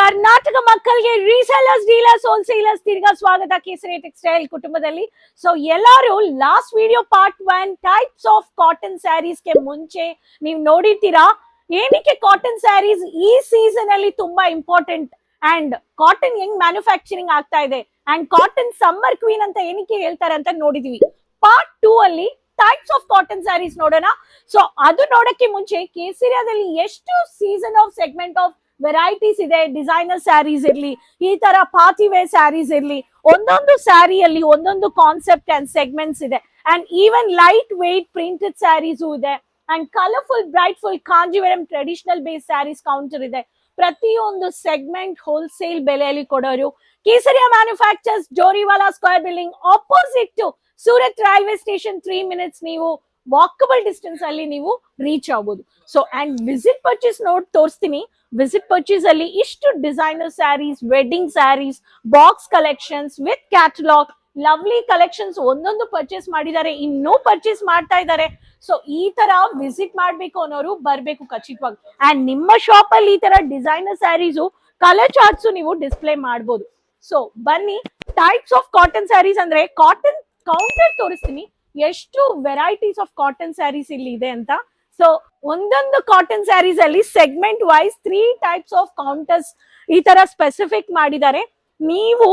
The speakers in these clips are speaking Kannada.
ಕರ್ನಾಟಕ ಮಕ್ಕಳಿಗೆ ರೀಸೇಲರ್ಸ್, ಡೀಲರ್ಸ್, ಹೋಲ್ಸೇಲರ್ಸ್ ತಿರ್ಗಾ ಸ್ವಾಗತ ಕೇಸರಿ ಟೆಕ್ಸ್ಟೈಲ್ ಕುಟುಂಬದಲ್ಲಿ. ಸೊ ಎಲ್ಲರೂ last video part 1 types of cotton sarees ಗೆ ಮುಂಚೆ ನೀವು ನೋಡಿರ್ತೀರಾ. ಏನಕ್ಕೆ ಕಾಟನ್ ಸ್ಯಾರೀಸ್ ಈ ಸೀಸನ್ ಅಲ್ಲಿ ತುಂಬಾ ಇಂಪಾರ್ಟೆಂಟ್ ಅಂಡ್ ಕಾಟನ್ ಹೆಂಗ್ ಮ್ಯಾನುಫ್ಯಾಕ್ಚರಿಂಗ್ ಆಗ್ತಾ ಇದೆ ಅಂಡ್ ಕಾಟನ್ ಸಮ್ಮರ್ ಕ್ವೀನ್ ಅಂತ ಏನಕ್ಕೆ ಹೇಳ್ತಾರೆ ಅಂತ ನೋಡಿದೀವಿ. ಪಾರ್ಟ್ 2 ಅಲ್ಲಿ ಟೈಪ್ಸ್ ಆಫ್ ಕಾಟನ್ ಸ್ಯಾರೀಸ್ ನೋಡೋಣ. ಸೊ ಅದು ನೋಡಕ್ಕೆ ಮುಂಚೆ ಕೇಸರಿಯಾದಲ್ಲಿ ಎಷ್ಟು season of segment of varieties ಇದೆ. ಡಿಸೈನರ್ ಸ್ಯಾರೀಸ್ ಇರ್ಲಿ, ಈ ತರ ಪಾರ್ಟಿ ವೇರ್ ಸ್ಯಾರೀಸ್ ಇರ್ಲಿ, ಒಂದೊಂದು ಸ್ಯಾರಿಯಲ್ಲಿ ಒಂದೊಂದು ಕಾನ್ಸೆಪ್ಟ್ ಅಂಡ್ ಸೆಗ್ಮೆಂಟ್ಸ್ ಇದೆ. And even light weight printed saris ಇದೆ and colourful brightful Kanjivaram traditional base saris counter ಇದೆ. ಪ್ರತಿಯೊಂದು ಸೆಗ್ಮೆಂಟ್ ಹೋಲ್ಸೇಲ್ ಬೆಲೆಯಲ್ಲಿ ಕೊಡೋರು Kesariya manufactures, Joriwala square building opposite to Surat railway station. 3 minutes ನೀವು ವಾಕಬಲ್ ಡಿಸ್ಟೆನ್ಸ್ ಅಲ್ಲಿ ನೀವು ರೀಚ್ ಆಗಬಹುದು. ಸೊ ಅಂಡ್ ವಿಸಿಟ್ ಪರ್ಚೇಸ್ ತೋರಿಸ್ತೀನಿ. ವಿಸಿಟ್ ಪರ್ಚೇಸ್ ಅಲ್ಲಿ ಇಷ್ಟು designer saris, wedding saris, box collections with catalogue, lovely collections ಒಂದೊಂದು ಪರ್ಚೇಸ್ ಮಾಡಿದ್ದಾರೆ, ಇನ್ನೂ ಪರ್ಚೇಸ್ ಮಾಡ್ತಾ ಇದ್ದಾರೆ. ಸೊ ಈ ತರ ವಿಸಿಟ್ ಮಾಡ್ಬೇಕು ಅನ್ನೋರು ಬರ್ಬೇಕು ಖಚಿತವಾಗಿ. ಅಂಡ್ ನಿಮ್ಮ ಶಾಪ್ ಅಲ್ಲಿ ಈ ತರ ಡಿಸೈನರ್ ಸ್ಯಾರೀಸು, ಕಲರ್ ಚಾರ್ಟ್ಸ್ ನೀವು ಡಿಸ್ಪ್ಲೇ ಮಾಡಬಹುದು. ಸೊ ಬನ್ನಿ, ಟೈಪ್ಸ್ ಆಫ್ ಕಾಟನ್ ಸ್ಯಾರೀಸ್ ಅಂದ್ರೆ ಕಾಟನ್ ಕೌಂಟರ್ ತೋರಿಸ್ತೀನಿ ಎಷ್ಟು ವೆರೈಟೀಸ್ ಆಫ್ ಕಾಟನ್ ಸ್ಯಾರೀಸ್ ಇಲ್ಲಿ ಇದೆ ಅಂತ. ಸೊ ಒಂದೊಂದು ಕಾಟನ್ ಸ್ಯಾರೀಸ್ ಅಲ್ಲಿ segment wise 3 types of counters ಈ ತರ ಸ್ಪೆಸಿಫಿಕ್ ಮಾಡಿದ್ದಾರೆ. ನೀವು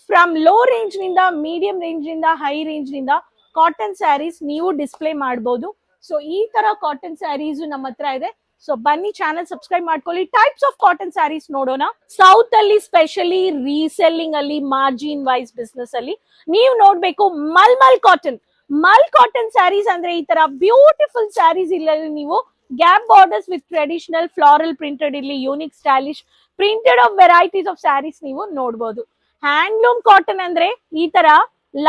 ಫ್ರಮ್ ಲೋ ರೇಂಜ್ ನಿಂದ, ಮೀಡಿಯಂ ರೇಂಜ್ ನಿಂದ, ಹೈ ರೇಂಜ್ ನಿಂದ ಕಾಟನ್ ಸ್ಯಾರೀಸ್ ನೀವು ಡಿಸ್ಪ್ಲೇ ಮಾಡಬಹುದು. ಸೊ ಈ ತರ ಕಾಟನ್ ಸ್ಯಾರೀಸ್ ನಮ್ಮ ಹತ್ರ ಇದೆ. ಸೊ ಬನ್ನಿ, ಚಾನಲ್ ಸಬ್ಸ್ಕ್ರೈಬ್ ಮಾಡ್ಕೊಳ್ಳಿ. ಟೈಪ್ಸ್ ಆಫ್ ಕಾಟನ್ ಸ್ಯಾರೀಸ್ ನೋಡೋಣ. ಸೌತ್ ಅಲ್ಲಿ ಸ್ಪೆಷಲಿ ರೀಸೆಲ್ಲಿಂಗ್ ಅಲ್ಲಿ, ಮಾರ್ಜಿನ್ ವೈಸ್ ಬಿಸ್ನೆಸ್ ಅಲ್ಲಿ ನೀವು ನೋಡ್ಬೇಕು ಮಲ್ಮಲ್ ಕಾಟನ್. ಮಲ್ ಕಾಟನ್ ಸ್ಯಾರೀಸ್ ಅಂದ್ರೆ ಈ ತರ ಬ್ಯೂಟಿಫುಲ್ ಸ್ಯಾರೀಸ್ ಇಲ್ಲ, ನೀವು gap borders with traditional floral printed ಇರ್ಲಿ, unique stylish printed of varieties of saris ನೀವು ನೋಡಬಹುದು. ಹ್ಯಾಂಡ್ಲೂಮ್ ಕಾಟನ್ ಅಂದ್ರೆ ಈ ತರ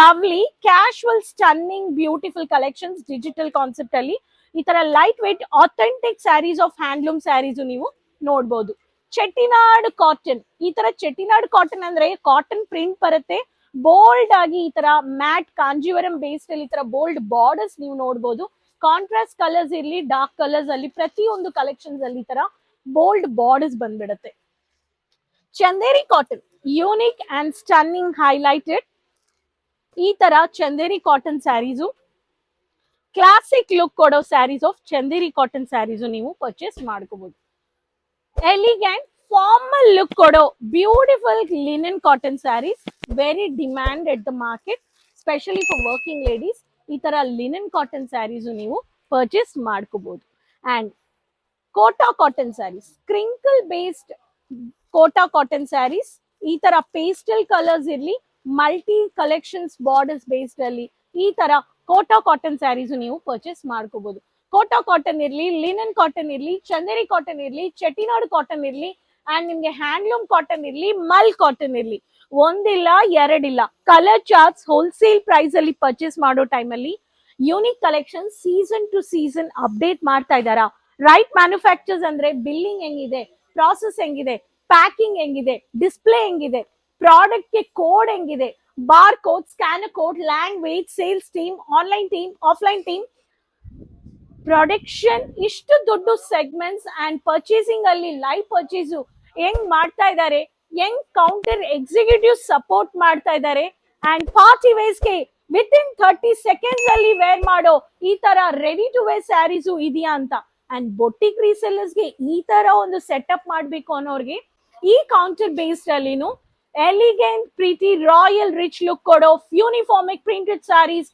lovely casual stunning beautiful collections digital concept ಅಲ್ಲಿ ಈ ತರ light weight authentic saris of handloom saris ನೀವು ನೋಡಬಹುದು. ಚೆಟ್ಟಿನಾಡ್ ಕಾಟನ್, ಈ ತರ ಚೆಟ್ಟಿನಾಡ್ ಕಾಟನ್ ಅಂದ್ರೆ ಕಾಟನ್ ಪ್ರಿಂಟ್ ಬರುತ್ತೆ, ಬೋಲ್ಡ್ ಆಗಿ ಈ ತರ ಮ್ಯಾಟ್ ಕಾಂಜಿವರಂ ಬೇಸ್ಡ್ ಅಲ್ಲಿ ಈ ತರ ಬೋಲ್ಡ್ ಬಾರ್ಡರ್ಸ್ ನೀವು ನೋಡಬಹುದು. ಕಾಂಟ್ರಾಸ್ಟ್ ಕಲರ್ಸ್ ಇರ್ಲಿ, ಡಾರ್ಕ್ ಕಲರ್ಸ್ ಅಲ್ಲಿ ಪ್ರತಿಯೊಂದು ಕಲೆಕ್ಷನ್ಸ್ ಅಲ್ಲಿ ಈ ತರ ಬೋಲ್ಡ್ ಬಾರ್ಡರ್ಸ್ ಬಂದ್ಬಿಡುತ್ತೆ. Chanderi cotton, unique and stunning highlighted ಈ ತರ Chanderi cotton saris, classic look ಕೊಡೋ ಸ್ಯಾರೀಸ್ ಆಫ್ ಚಂದೇರಿ ಕಾಟನ್ ಸ್ಯಾರೀಸು ನೀವು ಪರ್ಚೇಸ್ ಮಾಡ್ಕೋಬಹುದು. ಎಲಿಗೆಂಟ್ ಫಾರ್ಮಲ್ ಲುಕ್ ಕೊಡೋ beautiful linen cotton saris, very demand at the market, specially for working ladies. ಈ ತರ ಲಿನನ್ ಕಾಟನ್ ಸ್ಯಾರೀಸು ನೀವು ಪರ್ಚೇಸ್ ಮಾಡ್ಕೋಬಹುದು. And Kota cotton saris, crinkle based Kota cotton saris, ಈ ತರ ಪೇಸ್ಟಲ್ ಕಲರ್ಸ್ ಇರ್ಲಿ, ಮಲ್ಟಿ ಕಲೆಕ್ಷನ್ಸ್ ಬಾರ್ಡರ್ಸ್ ಬೇಸ್ಡ್ ಅಲ್ಲಿ ಈ ತರ ಕೋಟಾ ಕಾಟನ್ ಸ್ಯಾರೀಸ್ ನೀವು ಪರ್ಚೇಸ್ ಮಾಡ್ಕೋಬಹುದು. ಕೋಟಾ ಕಾಟನ್ ಇರ್ಲಿ, ಲಿನನ್ ಕಾಟನ್ ಇರ್ಲಿ, ಚಂದೇರಿ ಕಾಟನ್ ಇರ್ಲಿ, ಚೆಟ್ಟಿನಾಡ್ ಕಾಟನ್ ಇರ್ಲಿ, ಅಂಡ್ ನಿಮ್ಗೆ ಹ್ಯಾಂಡ್ಲೂಮ್ ಕಾಟನ್ ಇರ್ಲಿ, ಮಲ್ ಕಾಟನ್ ಇರ್ಲಿ, ಒಂದಿಲ್ಲ ಎರಡಿಲ್ಲ, ಕಲರ್ ಚಾರ್ಟ್ಸ್ ಹೋಲ್ಸೇಲ್ ಪ್ರೈಸ್ ಅಲ್ಲಿ ಪರ್ಚೇಸ್ ಮಾಡೋ ಟೈಮ್ ಅಲ್ಲಿ unique collection season to season update ಮಾಡ್ತಾ ಇದಾರಾ. ರೈಟ್ ಮ್ಯಾನುಫ್ಯಾಕ್ಚರ್ಸ್ ಅಂದ್ರೆ ಬಿಲ್ಲಿಂಗ್ ಹೆಂಗಿದೆ, ಪ್ರಾಸೆಸ್ ಹೆಂಗಿದೆ, ಪ್ಯಾಕಿಂಗ್ ಹೆಂಗಿದೆ, ಡಿಸ್ಪ್ಲೇ ಹೆಂಗಿದೆ, ಪ್ರಾಡಕ್ಟ್ ಗೆ ಕೋಡ್ ಹೆಂಗಿದೆ, bar code, scanner code, land weight, sales team, online team, offline team, production, ಇಷ್ಟು ದೊಡ್ಡ ಸೆಗ್ಮೆಂಟ್ಸ್ ಅಂಡ್ ಪರ್ಚೇಸಿಂಗ್ ಅಲ್ಲಿ ಲೈವ್ ಪರ್ಚೇಸ್ ಹೆಂಗ್ ಮಾಡ್ತಾ ಇದ್ದಾರೆ, ಹೆಂಗ್ ಕೌಂಟರ್ ಎಕ್ಸಿಕ್ಯೂಟಿವ್ ಸಪೋರ್ಟ್ ಮಾಡ್ತಾ ಇದ್ದಾರೆ, ಅಂಡ್ ಪಾರ್ಟಿ ವೇರ್ಸ್ ಗೆ ವಿತ್ ಇನ್ 30 seconds ಅಲ್ಲಿ ವೇರ್ ಮಾಡೋ ಈ ತರ ರೆಡಿ ಟು ವೇರ್ ಸ್ಯಾರೀಸು ಇದೆಯಾ ಅಂತ. ಅಂಡ್ ಬೊಟಿಕ್ ರೀಸೆಲ್ಲರ್ಸ್ ಗೆ ಈ ತರ ಒಂದು ಸೆಟಪ್ ಮಾಡ್ಬೇಕು ಅನ್ನೋರ್ಗೆ ಈ ಕೌಂಟರ್ ಬೇಸ್ಡ್ ಅಲ್ಲಿನು elegant pretty royal rich look ಕೊಡೋ uniformic printed saris,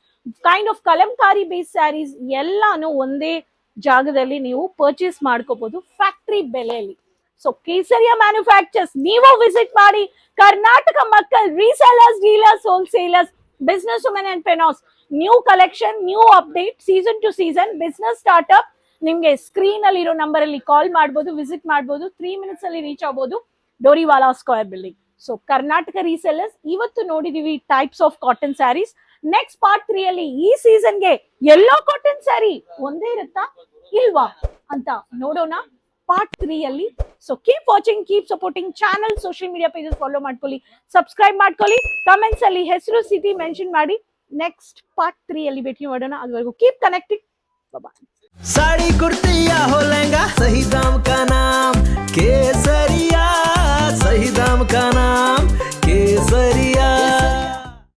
kind of Kalamkari base saris ಎಲ್ಲಾನು ಒಂದೇ ಜಾಗದಲ್ಲಿ ನೀವು ಪರ್ಚೇಸ್ ಮಾಡ್ಕೋಬಹುದು ಫ್ಯಾಕ್ಟರಿ ಬೆಲೆಯಲ್ಲಿ. ಸೊ ಕೇಸರಿಯಾ ಮ್ಯಾನುಫ್ಯಾಕ್ಚರ್ಸ್ ನೀವು ವಿಸಿಟ್ ಮಾಡಿ. ಕರ್ನಾಟಕ ಮಕ್ಕಳ resellers, dealers, wholesalers, business women and ಪೆನಾಸ್, new collection, new update, season to season business startup, ನಿಮ್ಗೆ ಸ್ಕ್ರೀನ್ ಅಲ್ಲಿ ಇರೋ ನಂಬರ್ ಅಲ್ಲಿ ಕಾಲ್ ಮಾಡಬಹುದು, ವಿಸಿಟ್ ಮಾಡಬಹುದು, 3 minutes ಅಲ್ಲಿ ರೀಚ್ ಆಗಬಹುದು Doriwala square building. So Karnataka resellers ಇವತ್ತು ನೋಡಿದೀವಿ types of cotton saris. Next part 3 ಅಲ್ಲಿ ಈ ಸೀಸನ್ಗೆ ಎಲ್ಲೋ ಕಾಟನ್ ಸ್ಯಾರಿ ಒಂದೇ ಇರುತ್ತಾ ಇಲ್ವಾ ಅಂತ ನೋಡೋಣ ಪಾರ್ಟ್ 3 ಅಲ್ಲಿ. So keep watching, keep supporting channel, social media pages follow ಮಾಡ್ಕೊಳ್ಳಿ, ಸಬ್ಸ್ಕ್ರೈಬ್ ಮಾಡ್ಕೊಳ್ಳಿ, ಕಮೆಂಟ್ಸ್ ಅಲ್ಲಿ ಹೆಸರು, ಸಿಟಿ ಮೆನ್ಷನ್ ಮಾಡಿ. ನೆಕ್ಸ್ಟ್ ಪಾರ್ಟ್ 3 ಅಲ್ಲಿ ಭೇಟಿ ಮಾಡೋಣ. ಅದುವರೆಗೂ ಕೀಪ್ ಕನೆಕ್ಟಿಂಗ್. ಬಾಯ್. साड़ी कुर्ती या हो लहंगा, सही दाम का नाम केसरिया।